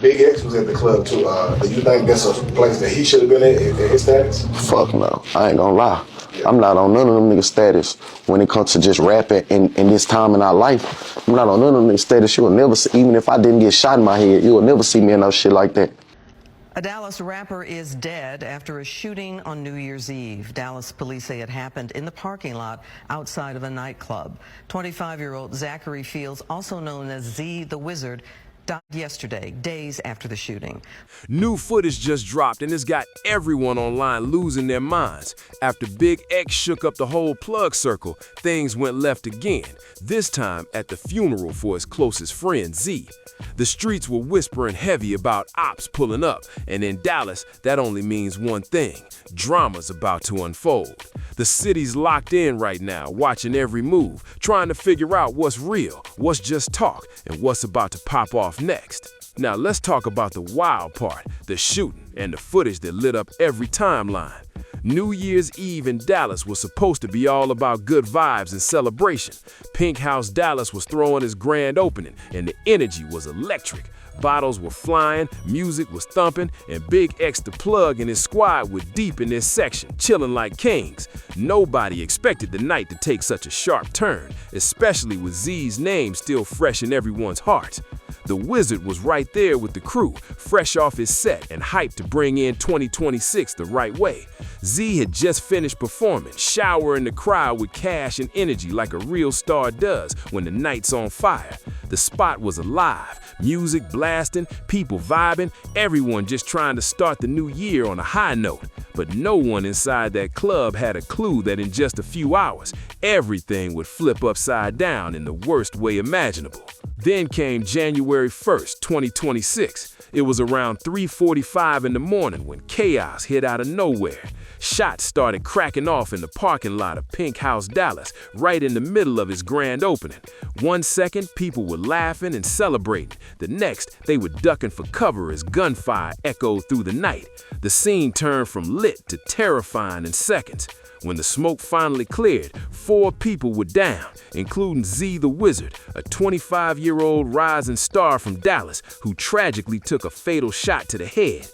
Big X was at the club too. Do you think that's a place that he should have been at his status? Fuck no, I ain't gonna lie. I'm not on none of them niggas' status when it comes to just rapping in this time in our life. I'm not on none of them niggas' status. You will never see, even if I didn't get shot in my head, you will never see me in no shit like that. A Dallas rapper is dead after a shooting on New Year's Eve. Dallas police say it happened in the parking lot outside of a nightclub. 25-year-old Zachary Fields, also known as Z the Wizard, died yesterday, days after the shooting. New footage just dropped and it's got everyone online losing their minds. After Big X shook up the whole plug circle, things went left again, this time at the funeral for his closest friend, Z. The streets were whispering heavy about ops pulling up, and in Dallas, that only means one thing: drama's about to unfold. The city's locked in right now, watching every move, trying to figure out what's real, what's just talk, and what's about to pop off next. Now let's talk about the wild part, the shooting, and the footage that lit up every timeline. New Year's Eve in Dallas was supposed to be all about good vibes and celebration. Pink House Dallas was throwing its grand opening, and the energy was electric. Bottles were flying, music was thumping, and BigXThaPlug and his squad were deep in this section, chilling like kings. Nobody expected the night to take such a sharp turn, especially with Z's name still fresh in everyone's heart. The Wizard was right there with the crew, fresh off his set and hyped to bring in 2026 the right way. Z had just finished performing, showering the crowd with cash and energy like a real star does when the night's on fire. The spot was alive, music blasting, people vibing, everyone just trying to start the new year on a high note. But no one inside that club had a clue that in just a few hours, everything would flip upside down in the worst way imaginable. Then came January 1st, 2026. It was around 3:45 in the morning when chaos hit out of nowhere. Shots started cracking off in the parking lot of Pink House Dallas, right in the middle of its grand opening. 1 second, people were laughing and celebrating. The next, they were ducking for cover as gunfire echoed through the night. The scene turned from lit to terrifying in seconds. When the smoke finally cleared, 4 people were down, including Z the Wizard, a 25-year-old rising star from Dallas who tragically took a fatal shot to the head.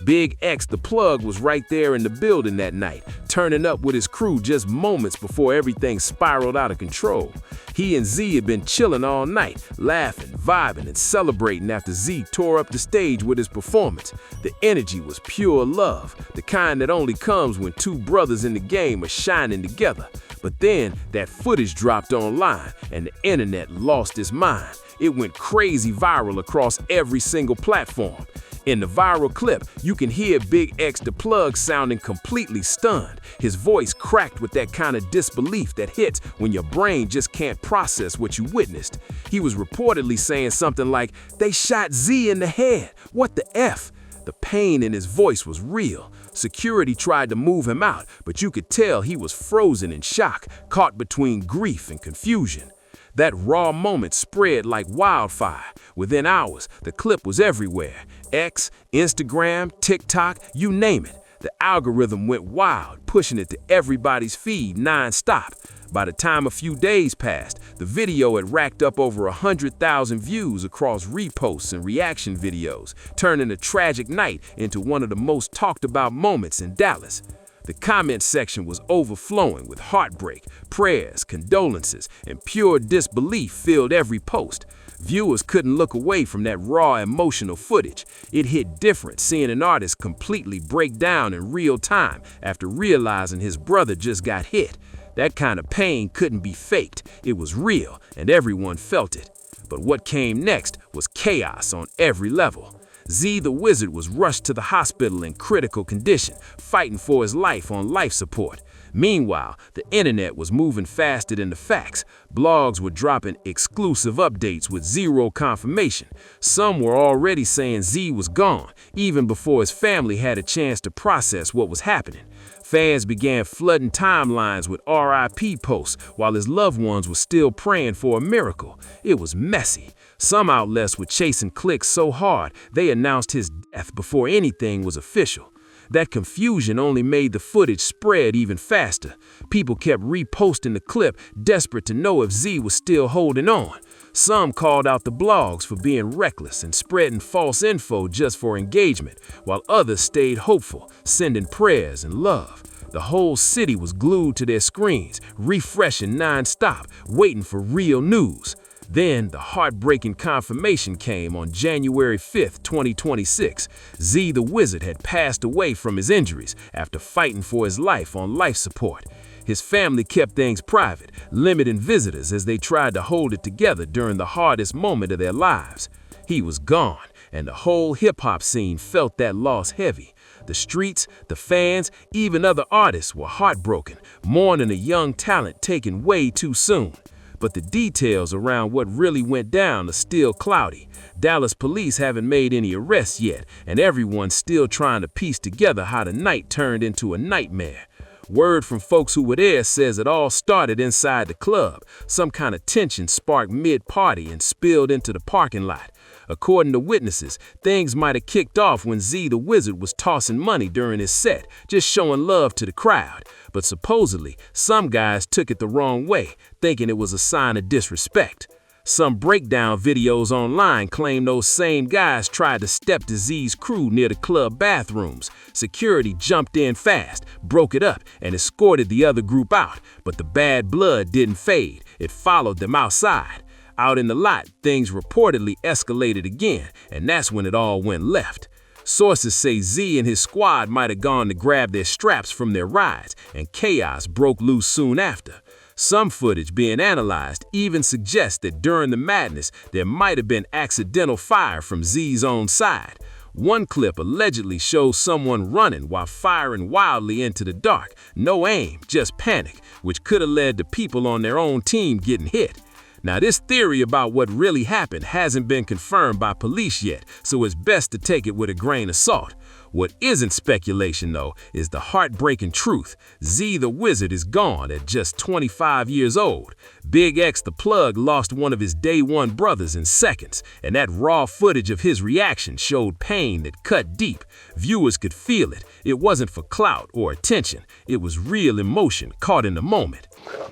BigXThaPlug was right there in the building that night, turning up with his crew just moments before everything spiraled out of control. He and Z had been chilling all night, laughing, vibing, and celebrating after Z tore up the stage with his performance. The energy was pure love, the kind that only comes when two brothers in the game are shining together. But then that footage dropped online and the internet lost its mind. It went crazy viral across every single platform. In the viral clip, you can hear BigXThaPlug sounding completely stunned, his voice cracked with that kind of disbelief that hits when your brain just can't process what you witnessed. He was reportedly saying something like, "They shot Z in the head, what the F?" The pain in his voice was real. Security tried to move him out, but you could tell he was frozen in shock, caught between grief and confusion. That raw moment spread like wildfire. Within hours, the clip was everywhere. X, Instagram, TikTok, you name it. The algorithm went wild, pushing it to everybody's feed non-stop. By the time a few days passed, the video had racked up over 100,000 views across reposts and reaction videos, turning a tragic night into one of the most talked about moments in Dallas. The comment section was overflowing with heartbreak, prayers, condolences, and pure disbelief filled every post. Viewers couldn't look away from that raw emotional footage. It hit different seeing an artist completely break down in real time after realizing his brother just got hit. That kind of pain couldn't be faked. It was real, and everyone felt it. But what came next was chaos on every level. Z the Wizard was rushed to the hospital in critical condition, fighting for his life on life support. Meanwhile, the internet was moving faster than the facts. Blogs were dropping exclusive updates with zero confirmation. Some were already saying Z was gone, even before his family had a chance to process what was happening. Fans began flooding timelines with RIP posts while his loved ones were still praying for a miracle. It was messy. Some outlets were chasing clicks so hard they announced his death before anything was official. That confusion only made the footage spread even faster. People kept reposting the clip, desperate to know if Z was still holding on. Some called out the blogs for being reckless and spreading false info just for engagement, while others stayed hopeful, sending prayers and love. The whole city was glued to their screens, refreshing non-stop, waiting for real news. Then the heartbreaking confirmation came on January 5th, 2026. Z the Wizard had passed away from his injuries after fighting for his life on life support. His family kept things private, limiting visitors as they tried to hold it together during the hardest moment of their lives. He was gone, and the whole hip-hop scene felt that loss heavy. The streets, the fans, even other artists were heartbroken, mourning a young talent taken way too soon. But the details around what really went down are still cloudy. Dallas police haven't made any arrests yet, and everyone's still trying to piece together how the night turned into a nightmare. Word from folks who were there says it all started inside the club. Some kind of tension sparked mid-party and spilled into the parking lot. According to witnesses, things might have kicked off when Z the Wizard was tossing money during his set, just showing love to the crowd. But supposedly, some guys took it the wrong way, thinking it was a sign of disrespect. Some breakdown videos online claim those same guys tried to step to Z's crew near the club bathrooms. Security jumped in fast, broke it up, and escorted the other group out. But the bad blood didn't fade. It followed them outside. Out in the lot, things reportedly escalated again, and that's when it all went left. Sources say Z and his squad might have gone to grab their straps from their rides, and chaos broke loose soon after. Some footage being analyzed even suggests that during the madness, there might have been accidental fire from Z's own side. One clip allegedly shows someone running while firing wildly into the dark. No aim, just panic, which could have led to people on their own team getting hit. Now, this theory about what really happened hasn't been confirmed by police yet, so it's best to take it with a grain of salt. What isn't speculation, though, is the heartbreaking truth. Z the Wizard is gone at just 25 years old. BigXThaPlug lost one of his day one brothers in seconds, and that raw footage of his reaction showed pain that cut deep. Viewers could feel it. It wasn't for clout or attention. It was real emotion caught in the moment.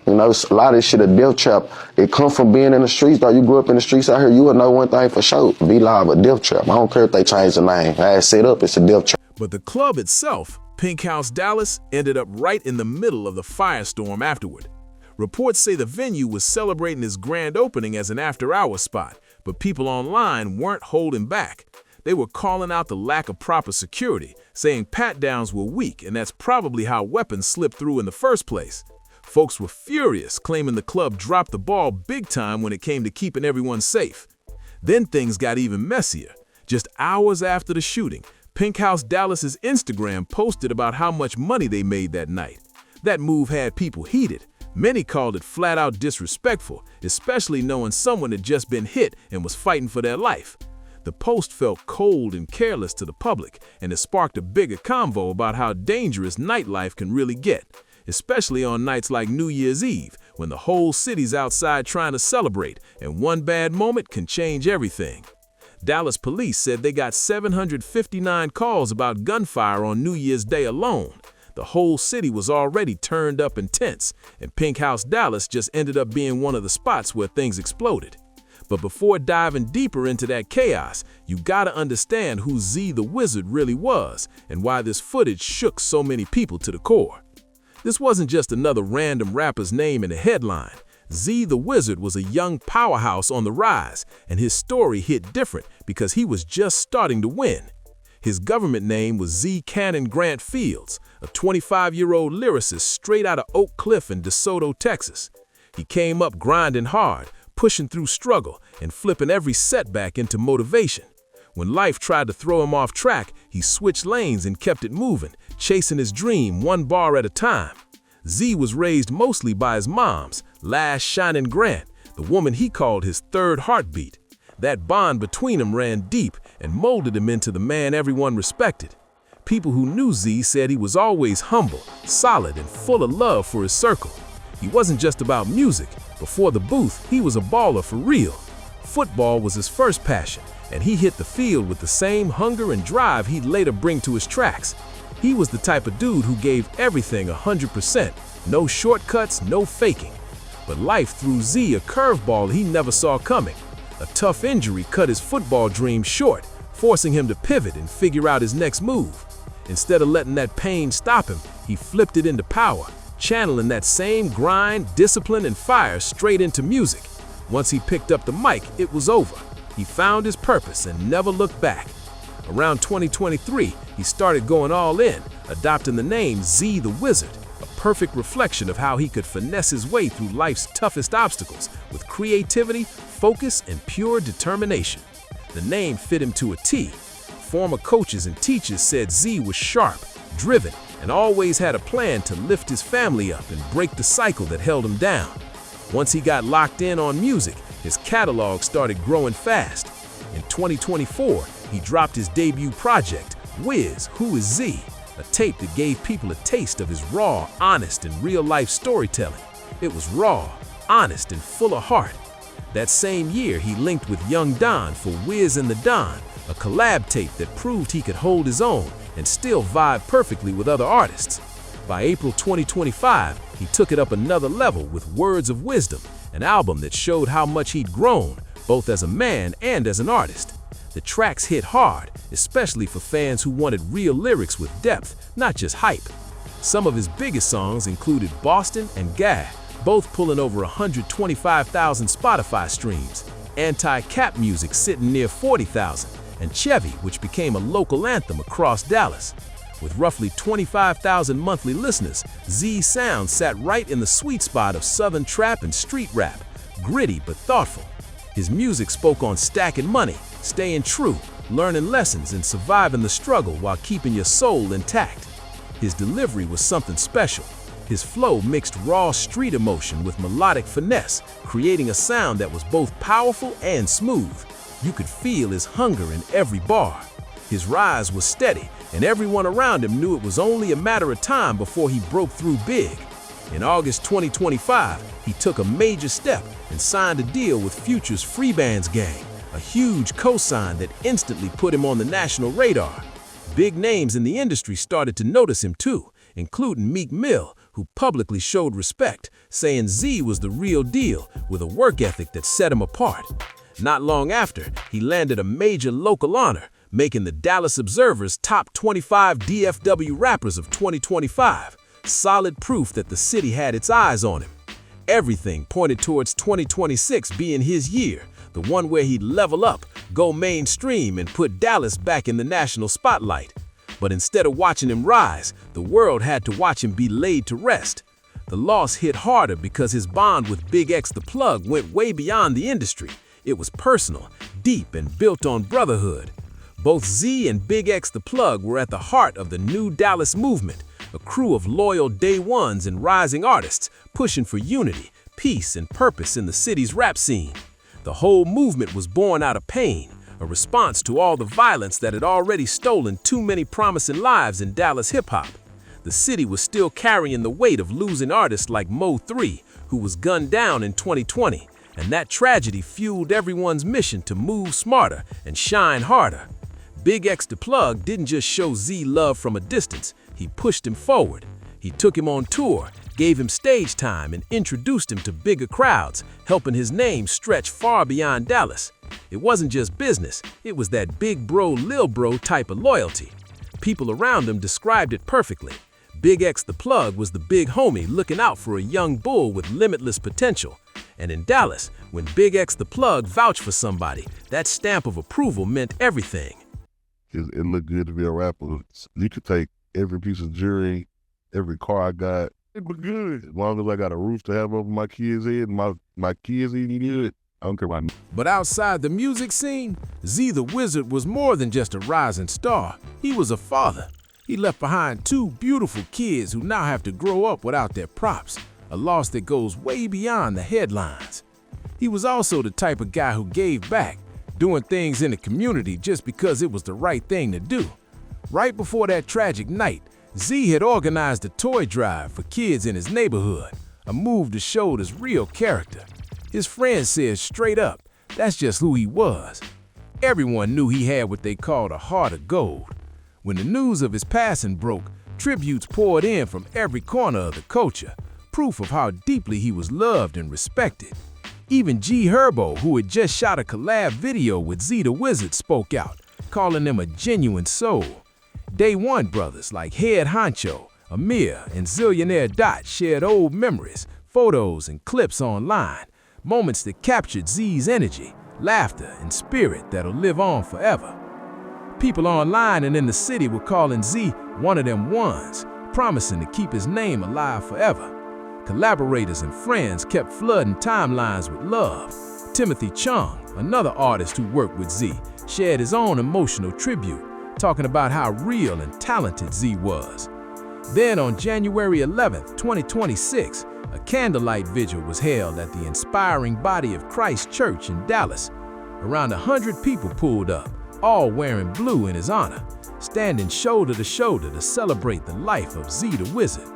You know, a lot of this shit a death trap. It come from being in the streets. Though you grew up in the streets out here, you would know one thing for sure. Be Live a death trap. I don't care if they change the name. I set up, it's a death trap. But the club itself, Pink House Dallas, ended up right in the middle of the firestorm afterward. Reports say the venue was celebrating its grand opening as an after-hours spot, but people online weren't holding back. They were calling out the lack of proper security, saying pat-downs were weak, and that's probably how weapons slipped through in the first place. Folks were furious, claiming the club dropped the ball big time when it came to keeping everyone safe. Then things got even messier. Just hours after the shooting, Pink House Dallas's Instagram posted about how much money they made that night. That move had people heated. Many called it flat-out disrespectful, especially knowing someone had just been hit and was fighting for their life. The post felt cold and careless to the public, and it sparked a bigger convo about how dangerous nightlife can really get, especially on nights like New Year's Eve, when the whole city's outside trying to celebrate, and one bad moment can change everything. Dallas police said they got 759 calls about gunfire on New Year's Day alone. The whole city was already turned up and tense, and Pink House Dallas just ended up being one of the spots where things exploded. But before diving deeper into that chaos, you gotta understand who Z the Wizard really was, and why this footage shook so many people to the core. This wasn't just another random rapper's name in a headline. Z the Wizard was a young powerhouse on the rise, and his story hit different because he was just starting to win. His government name was Z Cannon Grant Fields, a 25-year-old lyricist straight out of Oak Cliff in DeSoto, Texas. He came up grinding hard, pushing through struggle, and flipping every setback into motivation. When life tried to throw him off track, he switched lanes and kept it moving, chasing his dream one bar at a time. Z was raised mostly by his mom's, Lash Shining Grant, the woman he called his third heartbeat. That bond between them ran deep and molded him into the man everyone respected. People who knew Z said he was always humble, solid, and full of love for his circle. He wasn't just about music. Before the booth, he was a baller for real. Football was his first passion, and he hit the field with the same hunger and drive he'd later bring to his tracks. He was the type of dude who gave everything 100%, no shortcuts, no faking. But life threw Z a curveball he never saw coming. A tough injury cut his football dream short, forcing him to pivot and figure out his next move. Instead of letting that pain stop him, he flipped it into power, channeling that same grind, discipline, and fire straight into music. Once he picked up the mic, it was over. He found his purpose and never looked back. Around 2023, he started going all in, adopting the name Z the Wizard, a perfect reflection of how he could finesse his way through life's toughest obstacles with creativity, focus, and pure determination. The name fit him to a T. Former coaches and teachers said Z was sharp, driven, and always had a plan to lift his family up and break the cycle that held him down. Once he got locked in on music, his catalog started growing fast. In 2024, he dropped his debut project, Wiz, Who Is Z, a tape that gave people a taste of his raw, honest, and real-life storytelling. It was raw, honest, and full of heart. That same year, he linked with Young Don for Wiz and the Don, a collab tape that proved he could hold his own and still vibe perfectly with other artists. By April 2025, he took it up another level with Words of Wisdom, an album that showed how much he'd grown, both as a man and as an artist. The tracks hit hard, especially for fans who wanted real lyrics with depth, not just hype. Some of his biggest songs included Boston and Gah, both pulling over 125,000 Spotify streams, Anti-Cap Music sitting near 40,000, and Chevy, which became a local anthem across Dallas. With roughly 25,000 monthly listeners, Z's sound sat right in the sweet spot of southern trap and street rap, gritty but thoughtful. His music spoke on stacking money, staying true, learning lessons, and surviving the struggle while keeping your soul intact. His delivery was something special. His flow mixed raw street emotion with melodic finesse, creating a sound that was both powerful and smooth. You could feel his hunger in every bar. His rise was steady, and everyone around him knew it was only a matter of time before he broke through big. In August 2025, he took a major step and signed a deal with Future's Free Bands Gang, a huge cosign that instantly put him on the national radar. Big names in the industry started to notice him too, including Meek Mill, who publicly showed respect, saying Z was the real deal with a work ethic that set him apart. Not long after, he landed a major local honor, making the Dallas Observer's top 25 DFW rappers of 2025, solid proof that the city had its eyes on him. Everything pointed towards 2026 being his year, the one where he'd level up, go mainstream, and put Dallas back in the national spotlight. But instead of watching him rise, the world had to watch him be laid to rest. The loss hit harder because his bond with BigXThaPlug went way beyond the industry. It was personal, deep, and built on brotherhood. Both Z and BigXThaPlug were at the heart of the new Dallas movement, a crew of loyal day ones and rising artists pushing for unity, peace, and purpose in the city's rap scene. The whole movement was born out of pain, a response to all the violence that had already stolen too many promising lives in Dallas hip-hop. The city was still carrying the weight of losing artists like Mo 3, who was gunned down in 2020, and that tragedy fueled everyone's mission to move smarter and shine harder. BigXThaPlug didn't just show Z love from a distance, he pushed him forward. He took him on tour, gave him stage time, and introduced him to bigger crowds, helping his name stretch far beyond Dallas. It wasn't just business, it was that big bro, lil bro type of loyalty. People around him described it perfectly. BigXThaPlug was the big homie looking out for a young bull with limitless potential. And in Dallas, when BigXThaPlug vouched for somebody, that stamp of approval meant everything. It looked good to be a rapper. You could take every piece of jewelry, every car I got. It looked good. As long as I got a roof to have over my kids' head and my kids eating good, I don't care about. But outside the music scene, Z the Wizard was more than just a rising star. He was a father. He left behind two beautiful kids who now have to grow up without their props, a loss that goes way beyond the headlines. He was also the type of guy who gave back, doing things in the community just because it was the right thing to do. Right before that tragic night, Z had organized a toy drive for kids in his neighborhood, a move to show his real character. His friends said straight up, that's just who he was. Everyone knew he had what they called a heart of gold. When the news of his passing broke, tributes poured in from every corner of the culture. proof of how deeply he was loved and respected. Even G Herbo, who had just shot a collab video with Z the Wizard, spoke out, calling him a genuine soul. Day One brothers like Head Honcho, Amir, and Zillionaire Dot shared old memories, photos, and clips online, moments that captured Z's energy, laughter, and spirit that'll live on forever. People online and in the city were calling Z one of them ones, promising to keep his name alive forever. Collaborators and friends kept flooding timelines with love. Timothy Chung, another artist who worked with Z, shared his own emotional tribute, talking about how real and talented Z was. Then on January 11, 2026, a candlelight vigil was held at the Inspiring Body of Christ Church in Dallas. Around 100 people pulled up, all wearing blue in his honor, standing shoulder to shoulder to celebrate the life of Z the Wizard.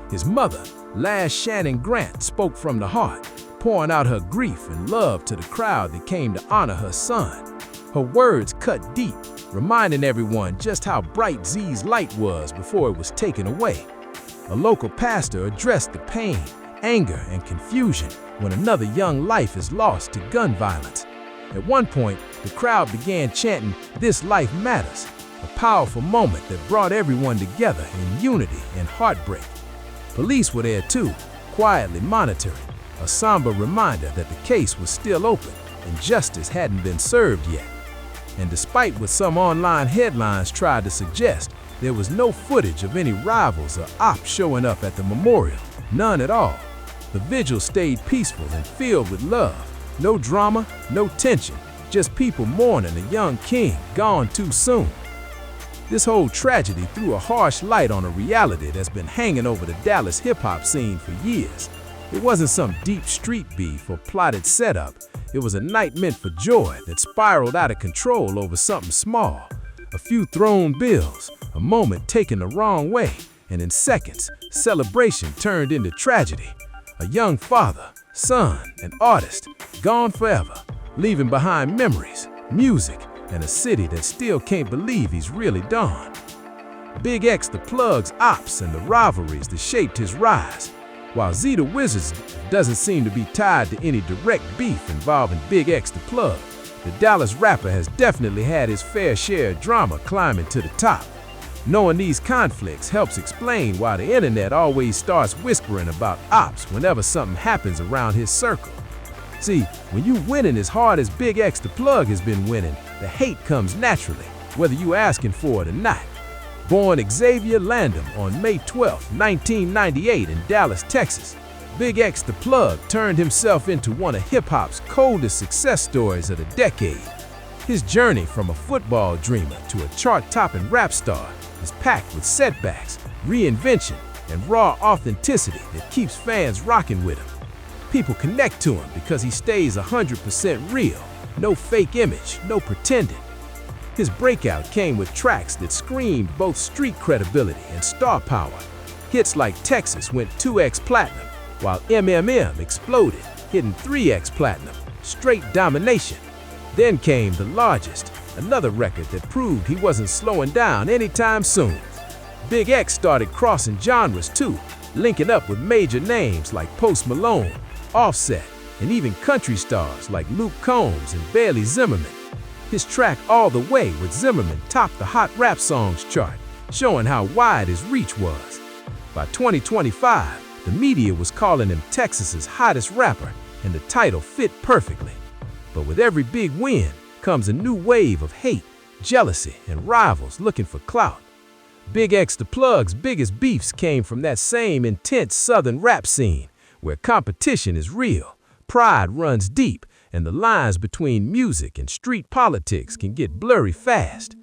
His mother, Lash Shannon Grant, spoke from the heart, pouring out her grief and love to the crowd that came to honor her son. Her words cut deep, reminding everyone just how bright Z's light was before it was taken away. A local pastor addressed the pain, anger, and confusion when another young life is lost to gun violence. At one point, the crowd began chanting, "This life matters," a powerful moment that brought everyone together in unity and heartbreak. Police were there too, quietly monitoring, a somber reminder that the case was still open and justice hadn't been served yet. And despite what some online headlines tried to suggest, there was no footage of any rivals or ops showing up at the memorial, none at all. The vigil stayed peaceful and filled with love. No drama, no tension, just people mourning a young king gone too soon. This whole tragedy threw a harsh light on a reality that's been hanging over the Dallas hip-hop scene for years. It wasn't some deep street beef or plotted setup. It was a night meant for joy that spiraled out of control over something small. A few thrown bills, a moment taken the wrong way, and in seconds, celebration turned into tragedy. A young father, son, and artist, gone forever, leaving behind memories, music, and a city that still can't believe he's really done. BigXThaPlug's ops and the rivalries that shaped his rise. While Z the Wizard doesn't seem to be tied to any direct beef involving BigXThaPlug, the Dallas rapper has definitely had his fair share of drama climbing to the top. Knowing these conflicts helps explain why the internet always starts whispering about ops whenever something happens around his circle. See, when you winning as hard as BigXThaPlug has been winning, the hate comes naturally, whether you asking for it or not. Born Xavier Landon on May 12, 1998 in Dallas, Texas, BigXThaPlug turned himself into one of hip-hop's coldest success stories of the decade. His journey from a football dreamer to a chart-topping rap star is packed with setbacks, reinvention, and raw authenticity that keeps fans rocking with him. People connect to him because he stays 100% real, no fake image, no pretending. His breakout came with tracks that screamed both street credibility and star power. Hits like Texas went 2x platinum, while MMM exploded, hitting 3x platinum, straight domination. Then came The Largest, another record that proved he wasn't slowing down anytime soon. Big X started crossing genres too, linking up with major names like Post Malone, Offset, and even country stars like Luke Combs and Bailey Zimmerman. His track All the Way with Zimmerman topped the Hot Rap Songs chart, showing how wide his reach was. By 2025, the media was calling him Texas's hottest rapper, and the title fit perfectly. But with every big win comes a new wave of hate, jealousy, and rivals looking for clout. BigXThaPlug's biggest beefs came from that same intense southern rap scene, where competition is real, pride runs deep, and the lines between music and street politics can get blurry fast.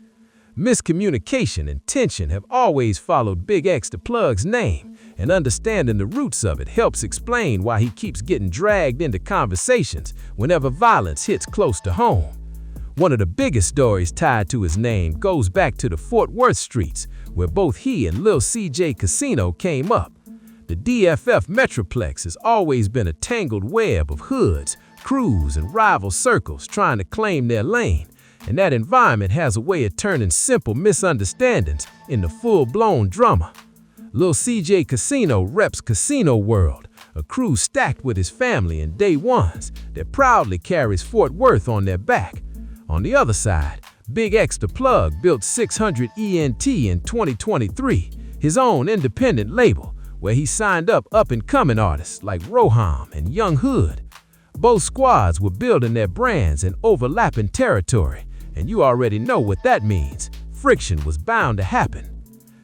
Miscommunication and tension have always followed BigXThaPlug's name, and understanding the roots of it helps explain why he keeps getting dragged into conversations whenever violence hits close to home. One of the biggest stories tied to his name goes back to the Fort Worth streets, where both he and Lil CJ Casino came up. The DFF Metroplex has always been a tangled web of hoods, crews, and rival circles trying to claim their lane, and that environment has a way of turning simple misunderstandings into full-blown drama. Lil CJ Casino reps Casino World, a crew stacked with his family and day ones that proudly carries Fort Worth on their back. On the other side, BigXThaPlug built 600 ENT in 2023, his own independent label, where he signed up-and-coming artists like Roham and Young Hood. Both squads were building their brands in overlapping territory, and you already know what that means. Friction was bound to happen.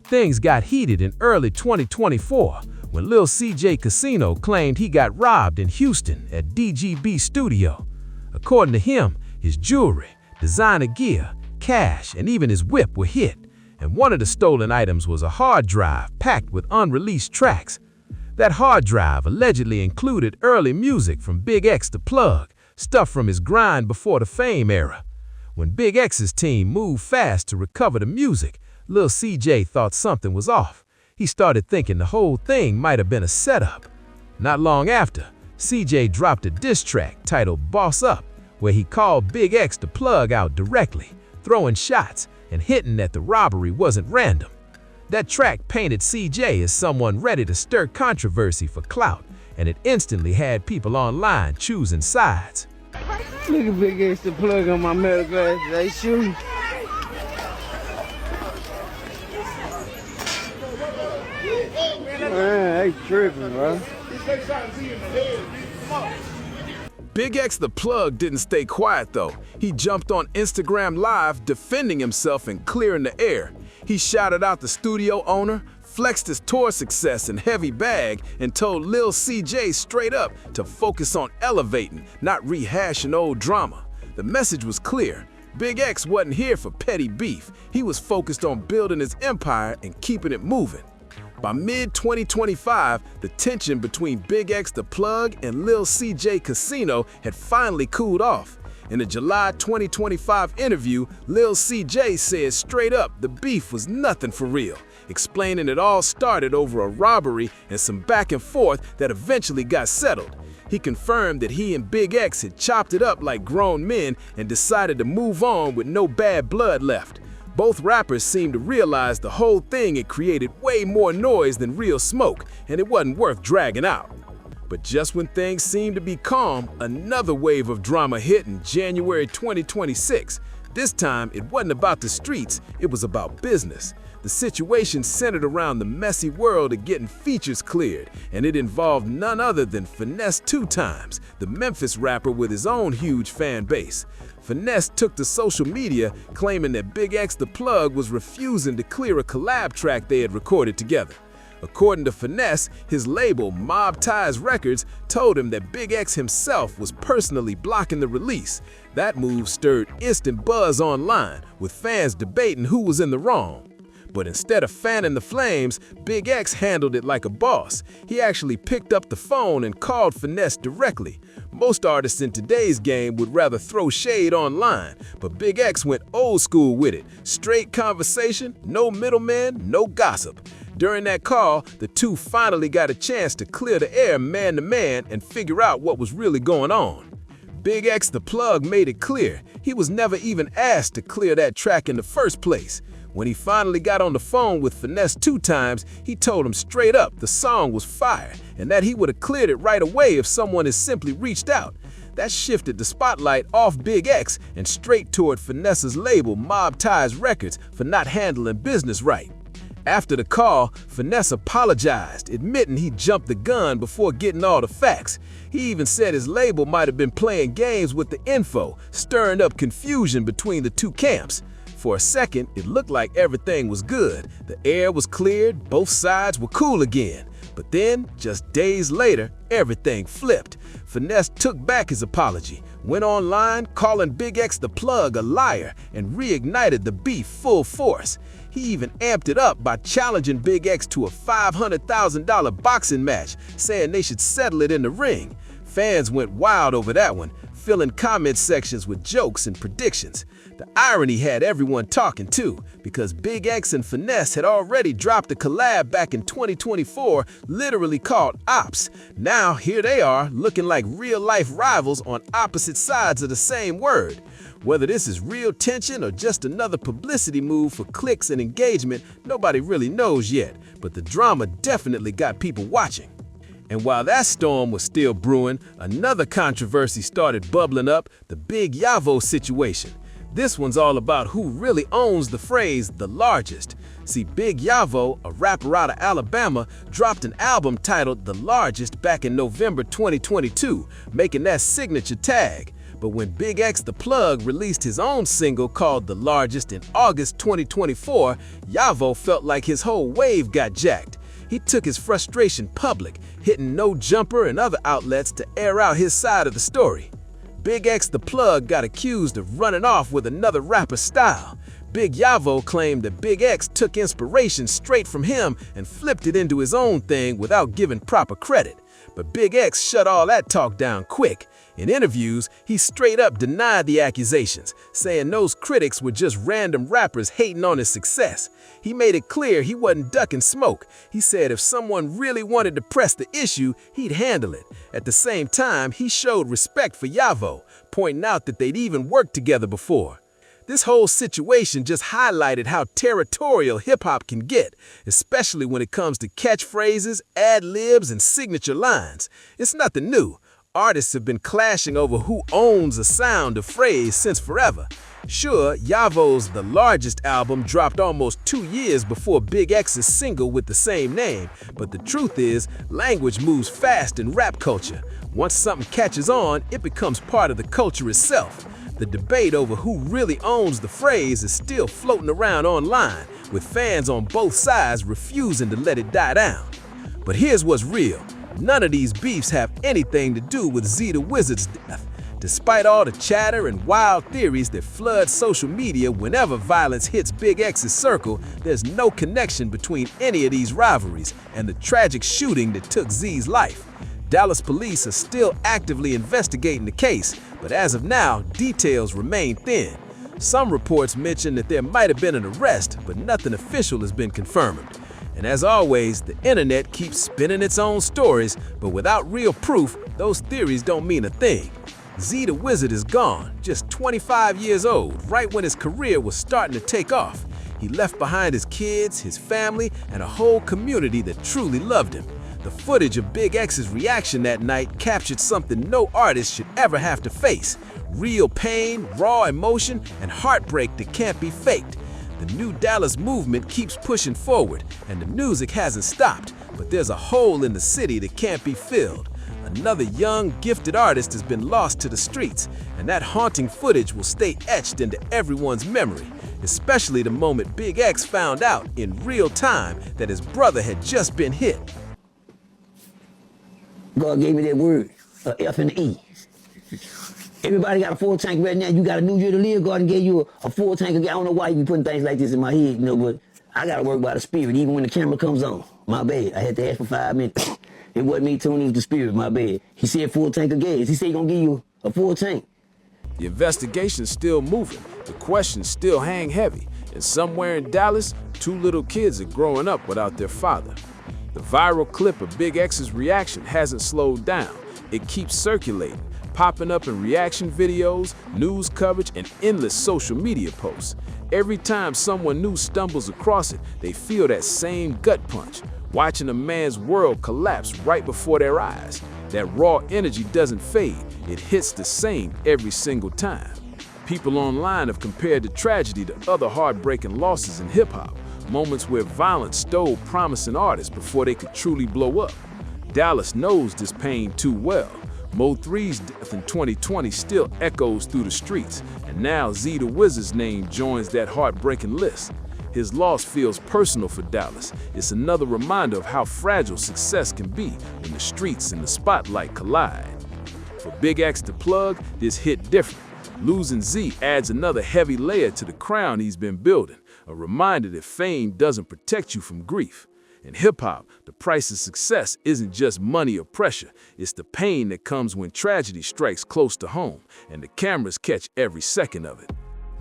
Things got heated in early 2024 when Lil CJ Casino claimed he got robbed in Houston at DGB Studio. According to him, his jewelry, designer gear, cash, and even his whip were hit, and one of the stolen items was a hard drive packed with unreleased tracks. That hard drive allegedly included early music from BigXThaPlug, stuff from his grind before the fame era. When Big X's team moved fast to recover the music, Lil CJ thought something was off. He started thinking the whole thing might have been a setup. Not long after, CJ dropped a diss track titled Boss Up, where he called BigXThaPlug out directly, throwing shots and hinting that the robbery wasn't random. That track painted CJ as someone ready to stir controversy for clout, and it instantly had people online choosing sides. Look at BigXThaPlug on my metal glasses, they shooting. Man, they tripping, bro. BigXThaPlug didn't stay quiet though. He jumped on Instagram Live defending himself and clearing the air. He shouted out the studio owner, flexed his tour success and heavy bag, and told Lil CJ straight up to focus on elevating, not rehashing old drama. The message was clear. Big X wasn't here for petty beef. He was focused on building his empire and keeping it moving. By mid-2025, the tension between BigXThaPlug and Lil CJ Casino had finally cooled off. In a July 2025 interview, Lil CJ said straight up the beef was nothing for real, explaining it all started over a robbery and some back and forth that eventually got settled. He confirmed that he and Big X had chopped it up like grown men and decided to move on with no bad blood left. Both rappers seemed to realize the whole thing had created way more noise than real smoke, and it wasn't worth dragging out. But just when things seemed to be calm, another wave of drama hit in January 2026. This time, it wasn't about the streets, it was about business. The situation centered around the messy world of getting features cleared, and it involved none other than Finesse 2 Times, the Memphis rapper with his own huge fan base. Finesse took to social media claiming that BigXThaPlug was refusing to clear a collab track they had recorded together. According to Finesse, his label, Mob Ties Records, told him that Big X himself was personally blocking the release. That move stirred instant buzz online, with fans debating who was in the wrong. But instead of fanning the flames, Big X handled it like a boss. He actually picked up the phone and called Finesse directly. Most artists in today's game would rather throw shade online, but Big X went old school with it. Straight conversation, no middleman, no gossip. During that call, the two finally got a chance to clear the air man to man and figure out what was really going on. BigXThaPlug made it clear he was never even asked to clear that track in the first place. When he finally got on the phone with Finesse 2 Times, he told him straight up the song was fire and that he would have cleared it right away if someone had simply reached out. That shifted the spotlight off Big X and straight toward Finesse's label Mob Ties Records for not handling business right. After the call, Finesse apologized, admitting he jumped the gun before getting all the facts. He even said his label might have been playing games with the info, stirring up confusion between the two camps. For a second, it looked like everything was good. The air was cleared, both sides were cool again. But then, just days later, everything flipped. Finesse took back his apology, went online calling BigXThaPlug a liar, and reignited the beef full force. He even amped it up by challenging Big X to a $500,000 boxing match, saying they should settle it in the ring. Fans went wild over that one, filling comment sections with jokes and predictions. The irony had everyone talking too, because Big X and Finesse had already dropped a collab back in 2024, literally called Ops. Now here they are, looking like real-life rivals on opposite sides of the same word. Whether this is real tension or just another publicity move for clicks and engagement, nobody really knows yet, but the drama definitely got people watching. And while that storm was still brewing, another controversy started bubbling up, the Big Yavo situation. This one's all about who really owns the phrase, the largest. See, Big Yavo, a rapper out of Alabama, dropped an album titled The Largest back in November 2022, making that signature tag. But when BigXThaPlug released his own single called The Largest in August 2024, Yavo felt like his whole wave got jacked. He took his frustration public, hitting No Jumper and other outlets to air out his side of the story. BigXThaPlug got accused of running off with another rapper's style. Big Yavo claimed that Big X took inspiration straight from him and flipped it into his own thing without giving proper credit. But Big X shut all that talk down quick. In interviews, he straight up denied the accusations, saying those critics were just random rappers hating on his success. He made it clear he wasn't ducking smoke. He said if someone really wanted to press the issue, he'd handle it. At the same time, he showed respect for Yavo, pointing out that they'd even worked together before. This whole situation just highlighted how territorial hip-hop can get, especially when it comes to catchphrases, ad-libs, and signature lines. It's nothing new. Artists have been clashing over who owns a sound or phrase since forever. Sure, Yavo's The Largest album dropped almost 2 years before Big X's single with the same name, but the truth is, language moves fast in rap culture. Once something catches on, it becomes part of the culture itself. The debate over who really owns the phrase is still floating around online, with fans on both sides refusing to let it die down. But here's what's real. None of these beefs have anything to do with Z the Wizard's death. Despite all the chatter and wild theories that flood social media whenever violence hits Big X's circle, there's no connection between any of these rivalries and the tragic shooting that took Z's life. Dallas police are still actively investigating the case, but as of now, details remain thin. Some reports mention that there might have been an arrest, but nothing official has been confirmed. And as always, the internet keeps spinning its own stories, but without real proof, those theories don't mean a thing. Z the Wizard is gone, just 25 years old, right when his career was starting to take off. He left behind his kids, his family, and a whole community that truly loved him. The footage of Big X's reaction that night captured something no artist should ever have to face. Real pain, raw emotion, and heartbreak that can't be faked. The new Dallas movement keeps pushing forward, and the music hasn't stopped, but there's a hole in the city that can't be filled. Another young, gifted artist has been lost to the streets, and that haunting footage will stay etched into everyone's memory, especially the moment Big X found out in real time that his brother had just been hit. God gave me that word, a F and an E. Everybody got a full tank right now. You got a new year to live. God gave you a full tank. I don't know why you be putting things like this in my head, but I got to work by the spirit, even when the camera comes on. My bad. I had to ask for 5 minutes. It wasn't me, Tony, it was the spirit. My bad. He said full tank of gas. He said he going to give you a full tank. The investigation's still moving. The questions still hang heavy. And somewhere in Dallas, 2 little kids are growing up without their father. The viral clip of Big X's reaction hasn't slowed down. It keeps circulating, popping up in reaction videos, news coverage, and endless social media posts. Every time someone new stumbles across it, they feel that same gut punch, watching a man's world collapse right before their eyes. That raw energy doesn't fade. It hits the same every single time. People online have compared the tragedy to other heartbreaking losses in hip-hop, moments where violence stole promising artists before they could truly blow up. Dallas knows this pain too well. Mo 3's death in 2020 still echoes through the streets, and now Z the Wizard's name joins that heartbreaking list. His loss feels personal for Dallas. It's another reminder of how fragile success can be when the streets and the spotlight collide. For BigXThaPlug, this hit different. Losing Z adds another heavy layer to the crown he's been building, a reminder that fame doesn't protect you from grief. In hip-hop, the price of success isn't just money or pressure, it's the pain that comes when tragedy strikes close to home, and the cameras catch every second of it.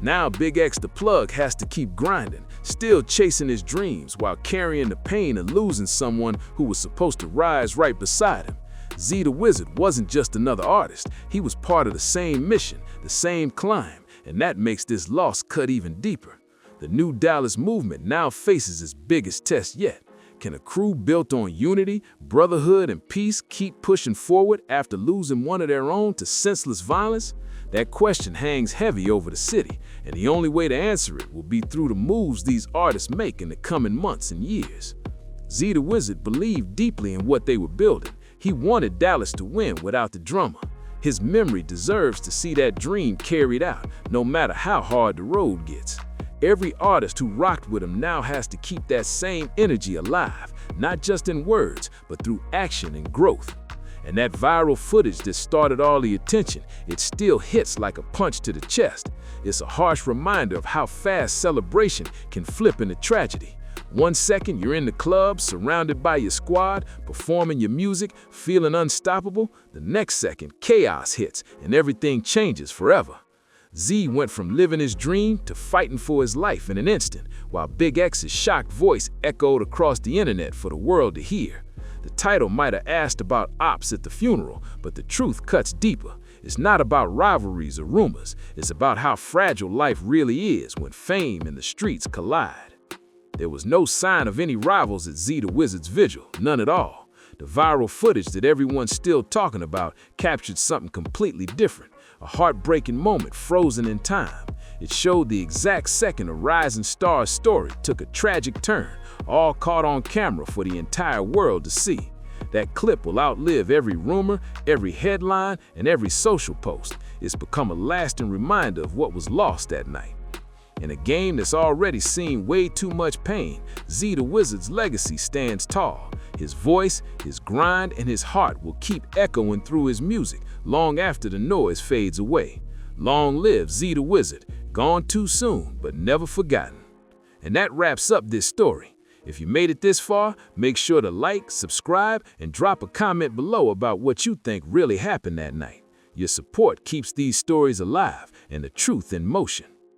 Now BigXThaPlug has to keep grinding, still chasing his dreams while carrying the pain of losing someone who was supposed to rise right beside him. Z the Wizard wasn't just another artist, he was part of the same mission, the same climb, And that makes this loss cut even deeper. The new Dallas movement now faces its biggest test yet. Can a crew built on unity, brotherhood, and peace keep pushing forward after losing one of their own to senseless violence? That question hangs heavy over the city, and the only way to answer it will be through the moves these artists make in the coming months and years. Z the Wizard believed deeply in what they were building. He wanted Dallas to win without the drummer. His memory deserves to see that dream carried out, no matter how hard the road gets. Every artist who rocked with him now has to keep that same energy alive, not just in words, but through action and growth. And that viral footage that started all the attention, it still hits like a punch to the chest. It's a harsh reminder of how fast celebration can flip into tragedy. 1 second you're in the club, surrounded by your squad, performing your music, feeling unstoppable. The next second, chaos hits and everything changes forever. Z went from living his dream to fighting for his life in an instant, while Big X's shocked voice echoed across the internet for the world to hear. The title might have asked about ops at the funeral, but the truth cuts deeper. It's not about rivalries or rumors. It's about how fragile life really is when fame and the streets collide. There was no sign of any rivals at Z the Wizard's vigil, none at all. The viral footage that everyone's still talking about captured something completely different, a heartbreaking moment frozen in time. It showed the exact second a rising star's story took a tragic turn, all caught on camera for the entire world to see. That clip will outlive every rumor, every headline, and every social post. It's become a lasting reminder of what was lost that night. In a game that's already seen way too much pain, Z the Wizard's legacy stands tall. His voice, his grind, and his heart will keep echoing through his music long after the noise fades away. Long live Z the Wizard, gone too soon, but never forgotten. And that wraps up this story. If you made it this far, make sure to like, subscribe, and drop a comment below about what you think really happened that night. Your support keeps these stories alive and the truth in motion.